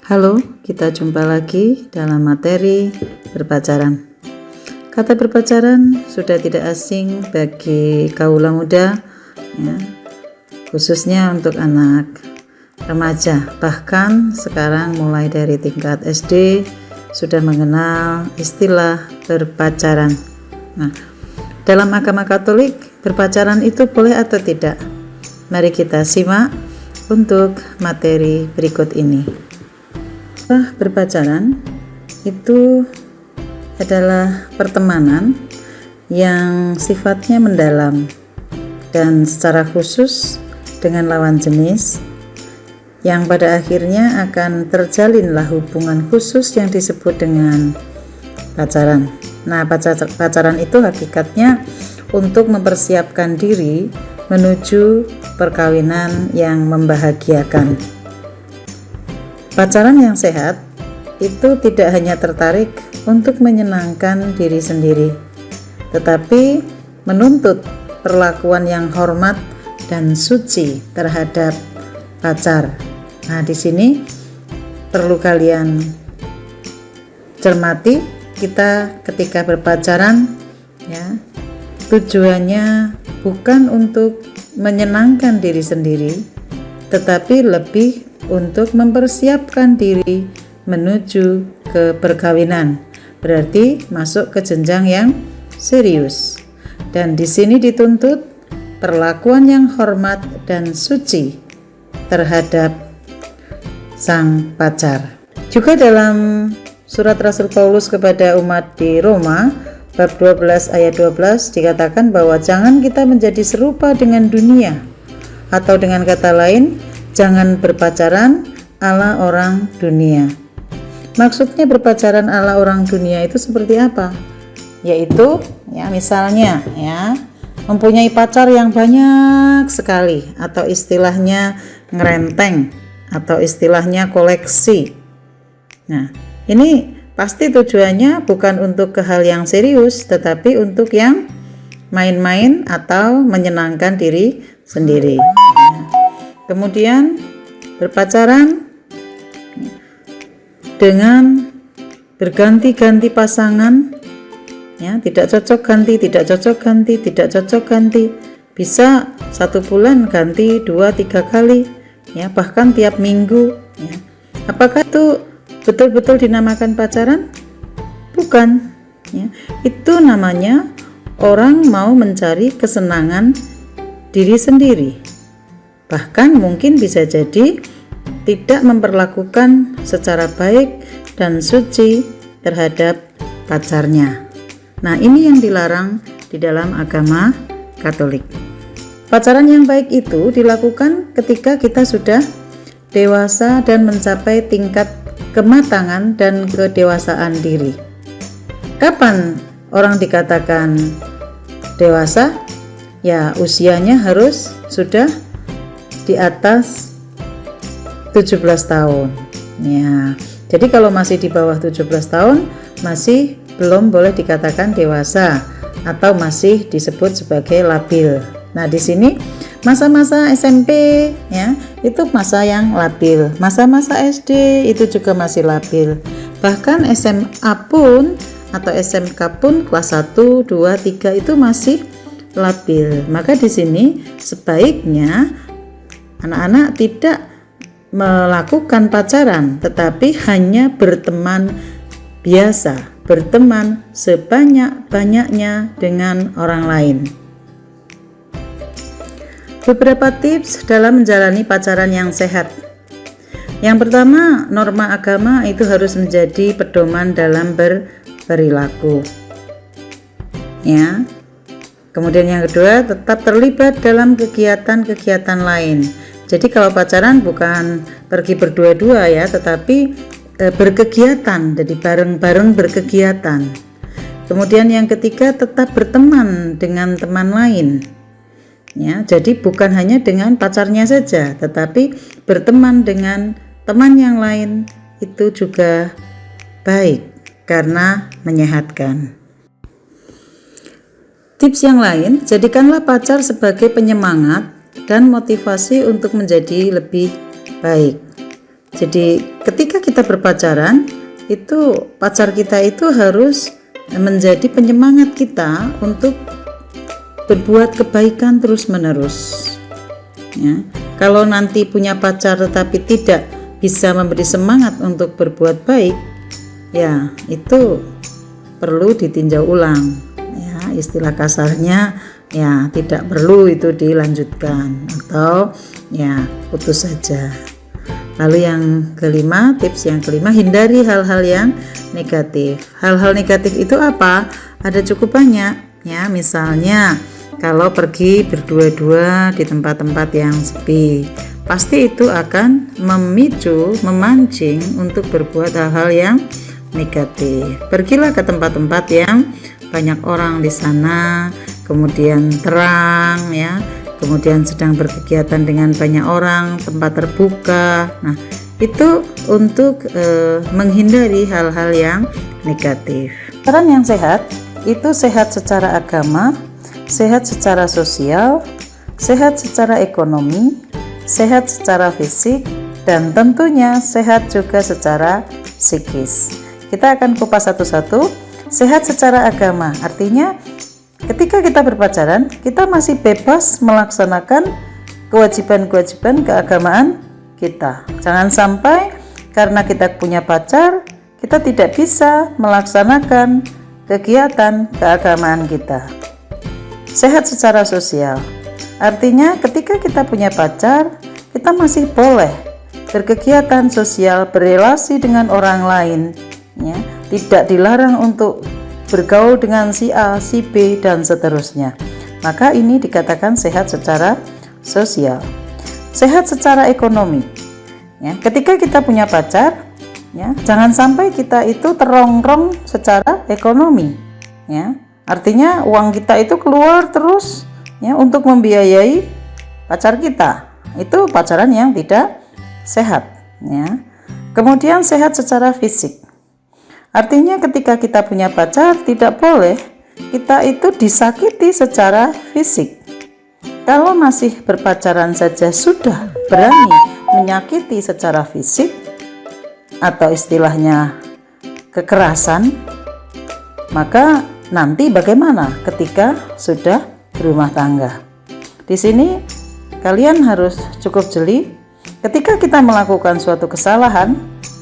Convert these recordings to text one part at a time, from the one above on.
Halo, kita jumpa lagi dalam materi berpacaran. Kata berpacaran sudah tidak asing bagi kaula muda, ya, khususnya untuk anak remaja. Bahkan sekarang mulai dari tingkat SD sudah mengenal istilah berpacaran. Nah, dalam agama Katolik, berpacaran itu boleh atau tidak? Mari kita simak untuk materi berikut ini. Berpacaran itu adalah pertemanan yang sifatnya mendalam dan secara khusus dengan lawan jenis, yang pada akhirnya akan terjalinlah hubungan khusus yang disebut dengan pacaran. Nah, pacaran itu hakikatnya untuk mempersiapkan diri menuju perkawinan yang membahagiakan. Pacaran yang sehat itu tidak hanya tertarik untuk menyenangkan diri sendiri, tetapi menuntut perlakuan yang hormat dan suci terhadap pacar. Nah, di sini perlu kalian cermati, kita ketika berpacaran, ya, tujuannya bukan untuk menyenangkan diri sendiri, tetapi lebih untuk mempersiapkan diri menuju ke perkawinan, berarti masuk ke jenjang yang serius. Dan di sini dituntut perlakuan yang hormat dan suci terhadap sang pacar. Juga dalam surat Rasul Paulus kepada umat di Roma bab 12 ayat 12 dikatakan bahwa jangan kita menjadi serupa dengan dunia, atau dengan kata lain, jangan berpacaran ala orang dunia. Maksudnya berpacaran ala orang dunia itu seperti apa? Yaitu, ya, misalnya, ya, mempunyai pacar yang banyak sekali, atau istilahnya ngerenteng, atau istilahnya koleksi. Nah, ini pasti tujuannya bukan untuk ke hal yang serius, tetapi untuk yang main-main atau menyenangkan diri sendiri. Kemudian berpacaran dengan berganti-ganti pasangan, ya, tidak cocok ganti, tidak cocok ganti, tidak cocok ganti. Bisa 1 bulan ganti 2-3 kali, ya, bahkan tiap minggu, ya. Apakah itu betul-betul dinamakan pacaran? Bukan, ya. Itu namanya orang mau mencari kesenangan diri sendiri. Bahkan mungkin bisa jadi tidak memperlakukan secara baik dan suci terhadap pacarnya. Nah, ini yang dilarang di dalam agama Katolik. Pacaran yang baik itu dilakukan ketika kita sudah dewasa dan mencapai tingkat kematangan dan kedewasaan diri. Kapan orang dikatakan dewasa? Ya, usianya harus sudah di atas 17 tahun. Ya, jadi kalau masih di bawah 17 tahun masih belum boleh dikatakan dewasa atau masih disebut sebagai labil. Nah, di sini masa-masa SMP, ya, itu masa yang labil. Masa-masa SD itu juga masih labil. Bahkan SMA pun atau SMK pun kelas 1, 2, 3 itu masih labil. Maka di sini sebaiknya anak-anak tidak melakukan pacaran, tetapi hanya berteman biasa, berteman sebanyak-banyaknya dengan orang lain. Beberapa tips dalam menjalani pacaran yang sehat. Yang pertama, norma agama itu harus menjadi pedoman dalam berperilaku, ya. Kemudian yang kedua, tetap terlibat dalam kegiatan-kegiatan lain. Jadi kalau pacaran bukan pergi berdua-dua, ya, tetapi berkegiatan, jadi bareng-bareng berkegiatan. Kemudian yang ketiga, tetap berteman dengan teman lain, ya. Jadi bukan hanya dengan pacarnya saja, tetapi berteman dengan teman yang lain itu juga baik karena menyehatkan. Tips yang lain, jadikanlah pacar sebagai penyemangat dan motivasi untuk menjadi lebih baik. Jadi ketika kita kita berpacaran, itu pacar kita itu harus menjadi penyemangat kita untuk berbuat kebaikan terus-menerus. Ya, kalau nanti punya pacar tetapi tidak bisa memberi semangat untuk berbuat baik, ya itu perlu ditinjau ulang. Ya, istilah kasarnya ya tidak perlu itu dilanjutkan atau ya putus saja. Lalu yang kelima, tips yang kelima, hindari hal-hal yang negatif. Hal-hal negatif itu apa? Ada cukup banyak ya, misalnya kalau pergi berdua-dua di tempat-tempat yang sepi, pasti itu akan memancing untuk berbuat hal-hal yang negatif. Pergilah ke tempat-tempat yang banyak orang di sana, kemudian terang ya, kemudian sedang berkegiatan dengan banyak orang, tempat terbuka. Nah, itu untuk menghindari hal-hal yang negatif. Saran yang sehat itu sehat secara agama, sehat secara sosial, sehat secara ekonomi, sehat secara fisik, dan tentunya sehat juga secara psikis. Kita akan kupas satu-satu. Sehat secara agama artinya ketika kita berpacaran, kita masih bebas melaksanakan kewajiban-kewajiban keagamaan kita. Jangan sampai karena kita punya pacar, kita tidak bisa melaksanakan kegiatan keagamaan kita. Sehat secara sosial artinya ketika kita punya pacar, kita masih boleh berkegiatan sosial, berrelasi dengan orang lain, ya, tidak dilarang untuk bergaul dengan si A, si B, dan seterusnya. Maka ini dikatakan sehat secara sosial. Sehat secara ekonomi ya, ketika kita punya pacar ya, jangan sampai kita itu terongrong secara ekonomi ya. Artinya uang kita itu keluar terus ya untuk membiayai pacar kita. Itu pacaran yang tidak sehat ya. Kemudian sehat secara fisik. Artinya ketika kita punya pacar, tidak boleh kita itu disakiti secara fisik. Kalau masih berpacaran saja sudah berani menyakiti secara fisik atau istilahnya kekerasan, maka nanti bagaimana ketika sudah berumah tangga? Di sini kalian harus cukup jeli. Ketika kita melakukan suatu kesalahan,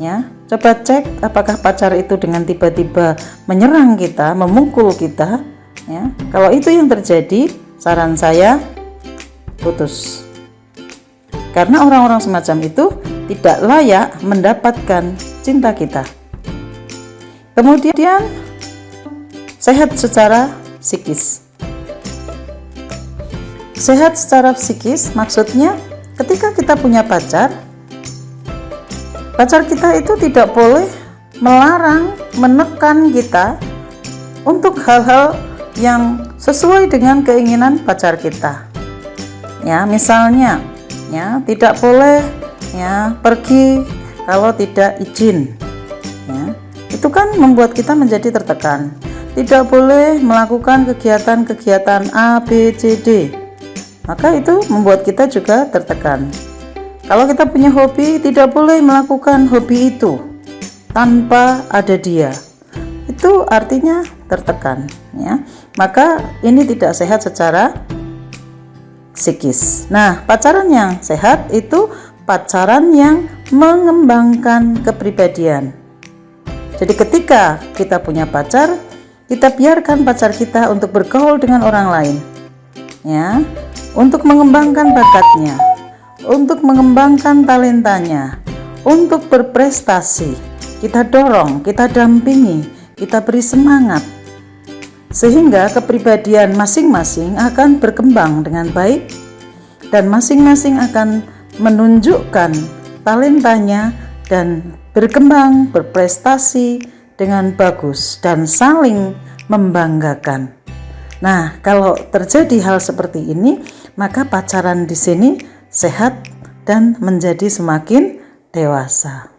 ya, coba cek apakah pacar itu dengan tiba-tiba menyerang kita, memukul kita, ya. Kalau itu yang terjadi, saran saya putus. Karena orang-orang semacam itu tidak layak mendapatkan cinta kita. Kemudian sehat secara psikis. Sehat secara psikis maksudnya ketika kita punya pacar kita itu tidak boleh melarang, menekan kita untuk hal-hal yang sesuai dengan keinginan pacar kita. Ya, misalnya, ya, tidak boleh ya pergi kalau tidak izin. Ya, itu kan membuat kita menjadi tertekan. Tidak boleh melakukan kegiatan-kegiatan A, B, C, D. Maka itu membuat kita juga tertekan. Kalau kita punya hobi, tidak boleh melakukan hobi itu tanpa ada dia. Itu artinya tertekan, ya. Maka ini tidak sehat secara psikis. Nah, pacaran yang sehat itu pacaran yang mengembangkan kepribadian. Jadi ketika kita punya pacar, kita biarkan pacar kita untuk bergaul dengan orang lain, ya, untuk mengembangkan bakatnya, untuk mengembangkan talentanya, untuk berprestasi. Kita dorong, kita dampingi, kita beri semangat, sehingga kepribadian masing-masing akan berkembang dengan baik dan masing-masing akan menunjukkan talentanya dan berkembang, berprestasi dengan bagus dan saling membanggakan. Nah, kalau terjadi hal seperti ini, maka pacaran di sini sehat dan menjadi semakin dewasa.